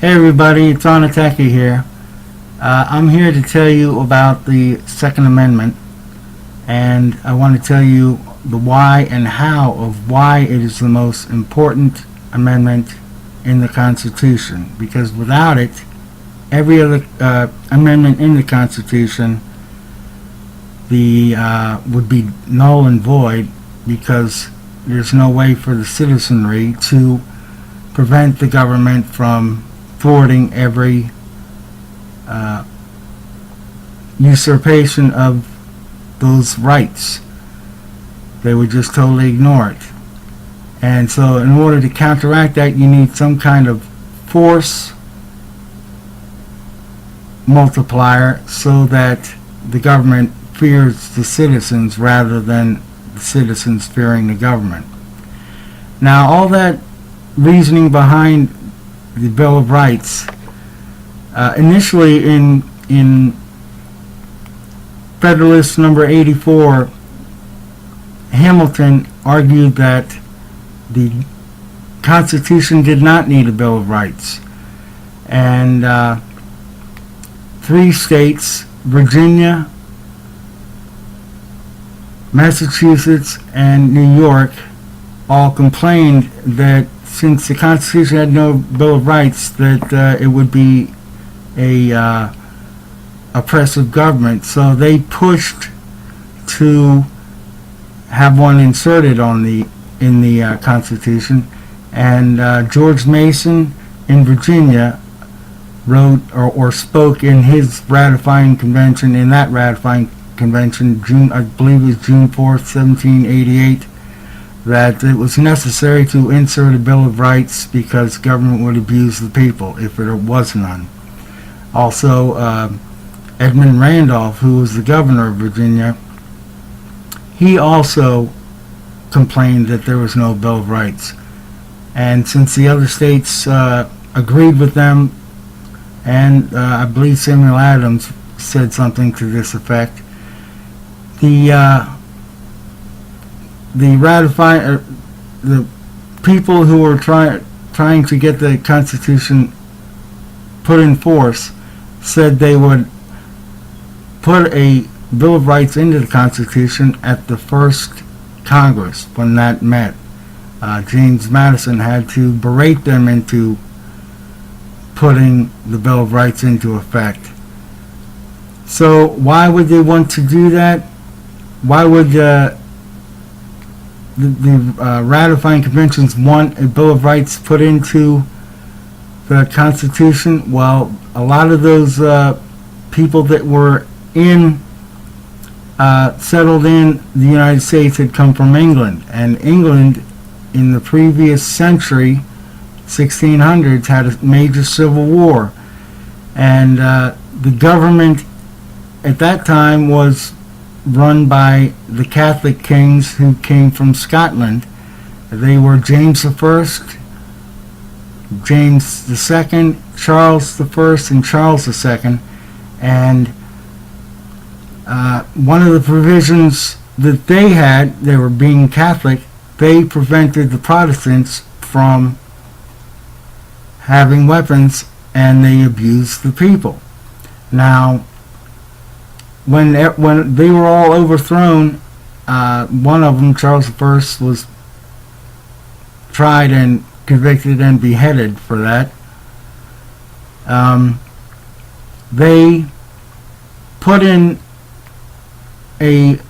Hey everybody, it's Onateki here. I'm here to tell you about the Second Amendment, and I want to tell you the why and how of why it is the most important amendment in the Constitution. Because without it, every other amendment in the Constitution would be null and void, because there's no way for the citizenry to prevent the government from thwarting every usurpation of those rights. They would just totally ignore it. And so in order to counteract that, you need some kind of force multiplier so that the government fears the citizens rather than the citizens fearing the government. Now, all that reasoning behind the Bill of Rights, initially in Federalist number 84, Hamilton argued that the Constitution did not need a Bill of Rights. And 3 states, Virginia, Massachusetts, and New York, all complained that since the Constitution had no Bill of Rights, that it would be a oppressive government. So they pushed to have one inserted in the Constitution, and George Mason in Virginia wrote or spoke in his ratifying convention, in that ratifying convention, I believe it was June 4th, 1788, that it was necessary to insert a Bill of Rights because government would abuse the people if there was none. Also, Edmund Randolph, who was the governor of Virginia, he also complained that there was no Bill of Rights. And since the other states agreed with them, and I believe Samuel Adams said something to this effect, the people who were trying to get the Constitution put in force said they would put a Bill of Rights into the Constitution at the first Congress when that met. James Madison had to berate them into putting the Bill of Rights into effect. So why would they want to do that? Why would the ratifying conventions want a Bill of Rights put into the Constitution? Well, a lot of those people that were settled in the United States had come from England, and England in the previous century, 1600s, had a major civil war, and the government at that time was run by the Catholic kings who came from Scotland. They were James I, James II, Charles I, and Charles II. And one of the provisions that they had, they were being Catholic, they prevented the Protestants from having weapons, and they abused the people. Now, when they were all overthrown, one of them, Charles I, was tried and convicted and beheaded for that. They put in a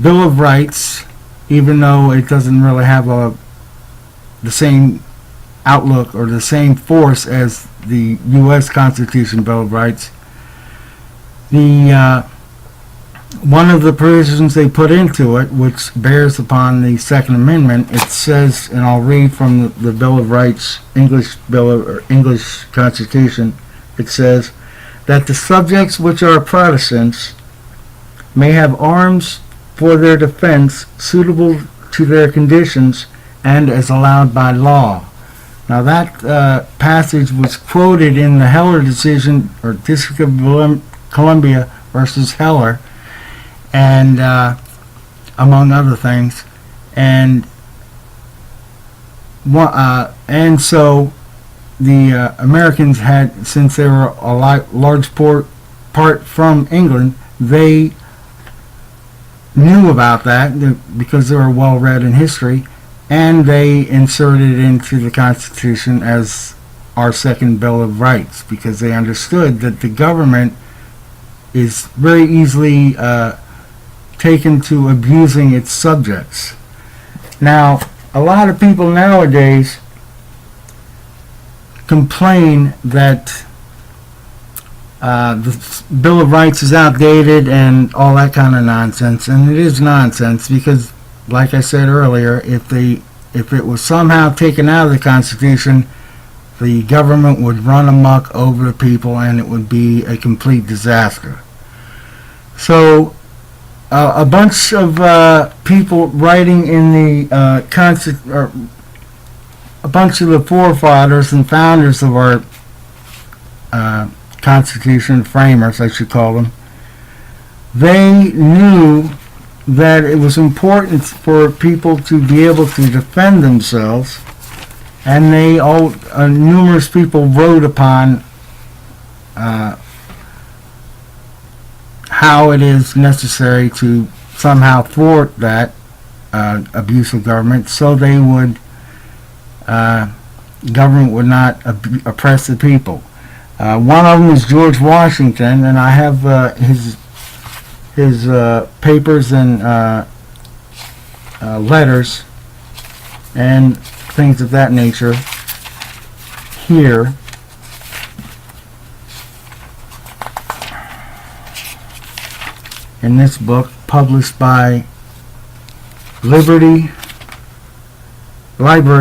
Bill of Rights, even though it doesn't really have the same outlook or the same force as the U.S. Constitution Bill of Rights. One of the provisions they put into it, which bears upon the Second Amendment, it says, and I'll read from the Bill of Rights, English Constitution, it says that the subjects which are Protestants may have arms for their defense suitable to their conditions and as allowed by law. Now that passage was quoted in the Heller decision, or District of Columbia versus Heller, and among other things, and so the Americans had, since they were a large part from England, they knew about that because they were well read in history, and they inserted it into the Constitution as our second Bill of Rights because they understood that the government is very easily taken to abusing its subjects. Now, a lot of people nowadays complain that the Bill of Rights is outdated and all that kind of nonsense, and it is nonsense because, like I said earlier, if it was somehow taken out of the Constitution, the government would run amok over the people and it would be a complete disaster. So a bunch of people writing in the a bunch of the forefathers and founders of our Constitution, framers I should call them, they knew that it was important for people to be able to defend themselves, and they all numerous people wrote upon how it is necessary to somehow thwart that abuse of government, so they would government would not oppress the people. One of them is George Washington, and I have his papers and letters and things of that nature here. In this book, published by Library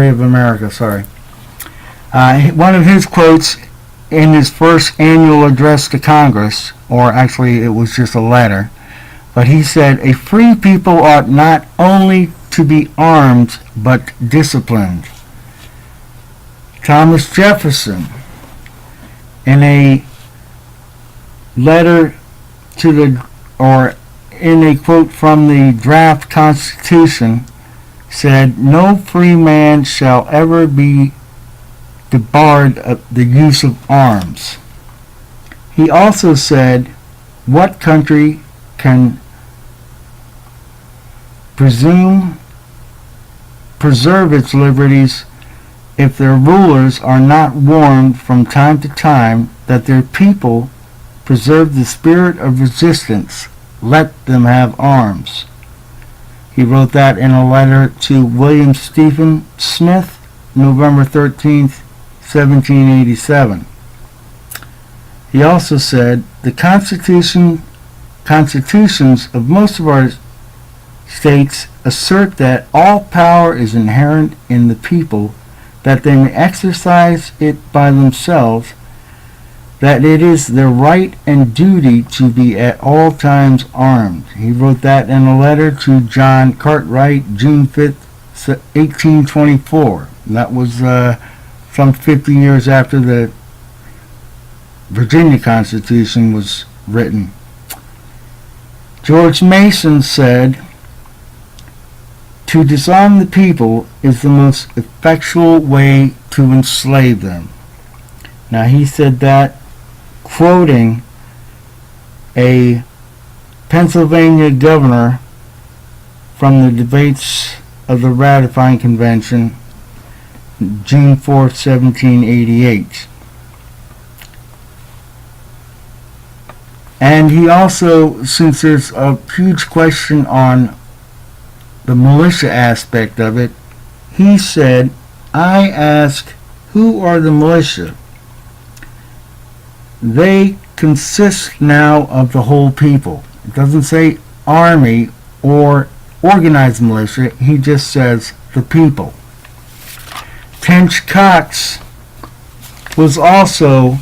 of America, sorry. One of his quotes in his first annual address to Congress, or actually it was just a letter, but he said, "A free people ought not only to be armed, but disciplined." Thomas Jefferson, in a letter in a quote from the draft Constitution, said, "No free man shall ever be debarred of the use of arms." He also said, "What country can preserve its liberties if their rulers are not warned from time to time that their people preserve the spirit of resistance? Let them have arms." He wrote that in a letter to William Stephen Smith, November 13th, 1787. He also said, "The constitutions of most of our states assert that all power is inherent in the people, that they may exercise it by themselves, that it is their right and duty to be at all times armed." He wrote that in a letter to John Cartwright, June 5th, 1824. And that was some 50 years after the Virginia Constitution was written. George Mason said, "To disarm the people is the most effectual way to enslave them." Now he said that quoting a Pennsylvania governor from the debates of the Ratifying Convention, June 4th, 1788. And he also, since there's a huge question on the militia aspect of it, he said, "I ask, who are the militia? They consist now of the whole people." It doesn't say army or organized militia, he just says the people. Tench Coxe was also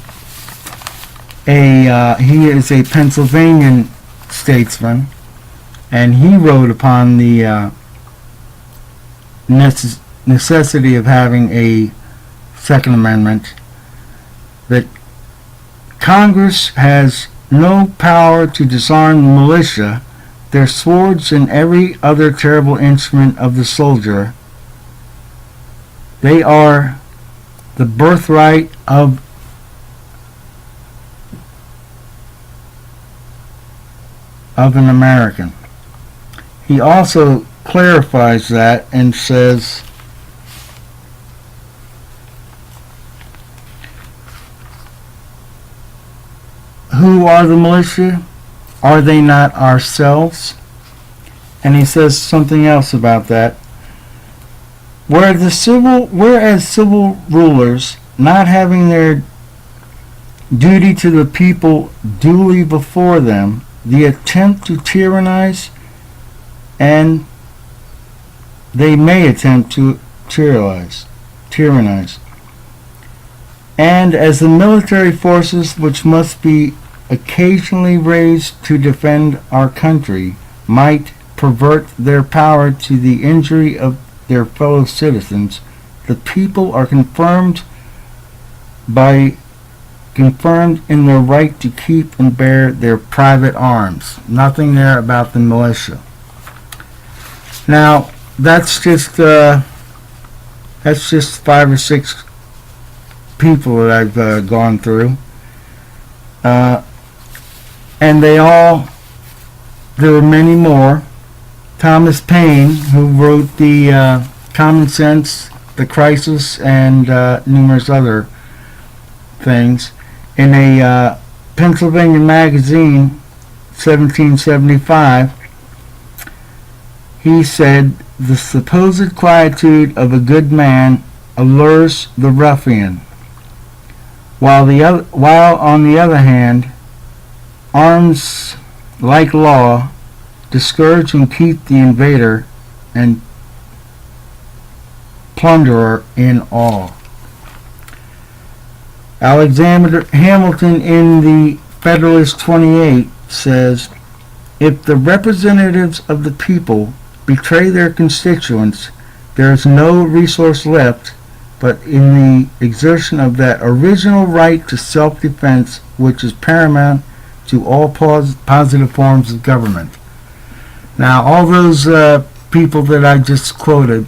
he is a Pennsylvania statesman, and he wrote upon the necessity of having a Second Amendment, that Congress has no power to disarm the militia, their swords and every other terrible instrument of the soldier. They are the birthright of an American. He also clarifies that and says, who are the militia? Are they not ourselves? And he says something else about that. Whereas civil rulers, not having their duty to the people duly before them, the attempt to tyrannize, and they may attempt to tyrannize. And as the military forces which must be occasionally raised to defend our country might pervert their power to the injury of their fellow citizens, the people are confirmed in their right to keep and bear their private arms. Nothing there about the militia. Now, that's just 5 or 6 people that I've gone through, and there were many more. Thomas Paine, who wrote the Common Sense, The Crisis, and numerous other things, in a Pennsylvania magazine, 1775, he said, "The supposed quietude of a good man allures the ruffian, while on the other hand, arms like law discourage and keep the invader and plunderer in awe." Alexander Hamilton in the Federalist 28 says, "If the representatives of the people betray their constituents, there is no resource left but in the exertion of that original right to self-defense which is paramount to all positive forms of government." Now, all those people that I just quoted,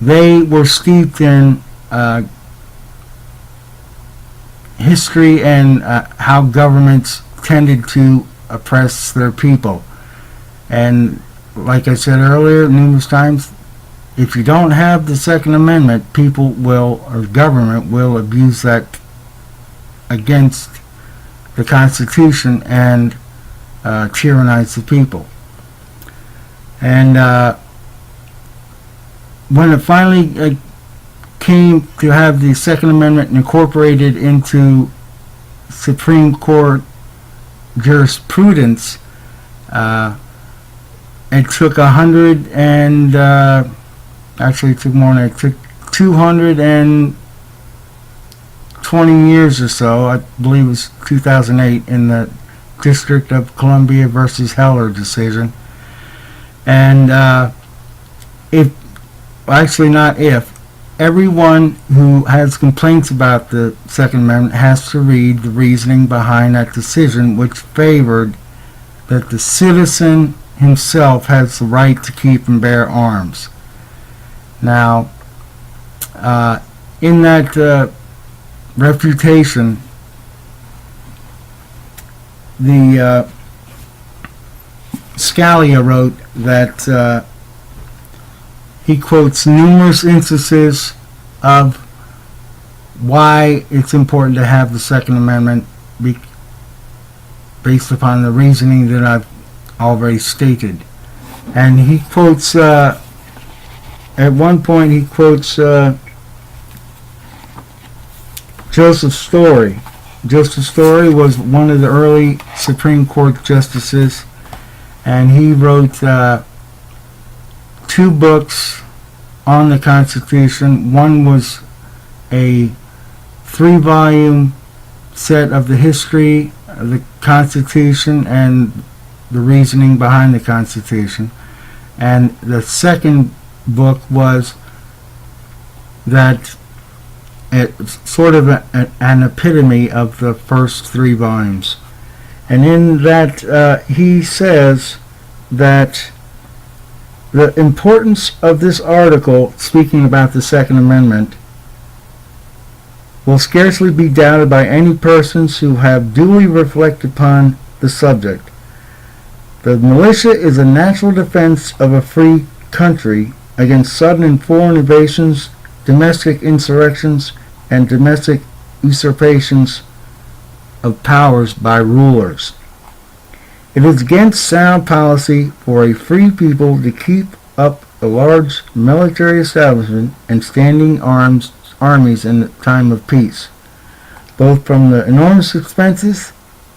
they were steeped in history and how governments tended to oppress their people. And like I said earlier, numerous times, if you don't have the Second Amendment, government will abuse that against the Constitution and tyrannize the people. And when it finally came to have the Second Amendment incorporated into Supreme Court jurisprudence, it took 100 and actually it took more than it took 220 years or so. I believe it was 2008 in the District of Columbia versus Heller decision. And everyone who has complaints about the Second Amendment has to read the reasoning behind that decision, which favored that the citizen himself has the right to keep and bear arms. Now, in that refutation, the Scalia wrote that he quotes numerous instances of why it's important to have the Second Amendment based upon the reasoning that I've already stated. And he quotes, at one point he quotes Joseph Story. Joseph Story was one of the early Supreme Court justices, and he wrote 2 books on the Constitution. One was a 3-volume set of the history of the Constitution and the reasoning behind the Constitution. And the second book was that it's sort of an epitome of the first 3 volumes. And in that he says that the importance of this article, speaking about the Second Amendment, will scarcely be doubted by any persons who have duly reflected upon the subject. The militia is a natural defense of a free country against sudden and foreign invasions, domestic insurrections, and domestic usurpations of powers by rulers. It is against sound policy for a free people to keep up a large military establishment and standing armies in the time of peace, both from the enormous expenses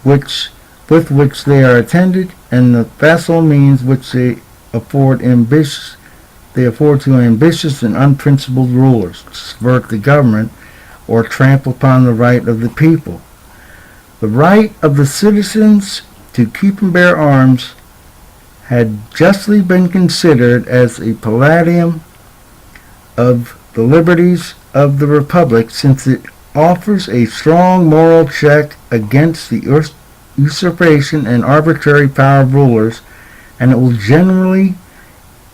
with which they are attended and the facile means which they afford to ambitious and unprincipled rulers to subvert the government or trample upon the right of the people. The right of the citizens to keep and bear arms had justly been considered as a palladium of the liberties of the Republic, since it offers a strong moral check against the usurpation and arbitrary power of rulers, and it will generally,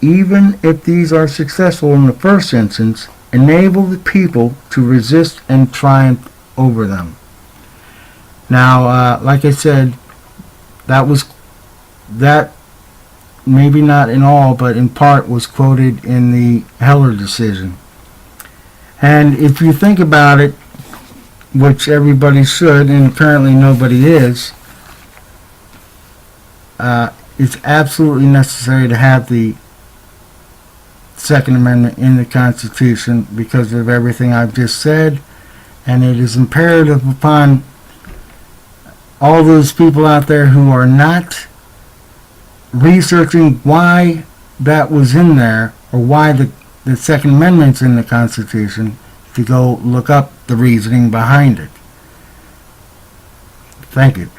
even if these are successful in the first instance, enable the people to resist and triumph over them. Now, like I said, that maybe not in all, but in part was quoted in the Heller decision. And if you think about it, which everybody should, and apparently nobody is, it's absolutely necessary to have the Second Amendment in the Constitution because of everything I've just said, and it is imperative upon all those people out there who are not researching why that was in there or why the Second Amendment's in the Constitution to go look up the reasoning behind it. Thank you.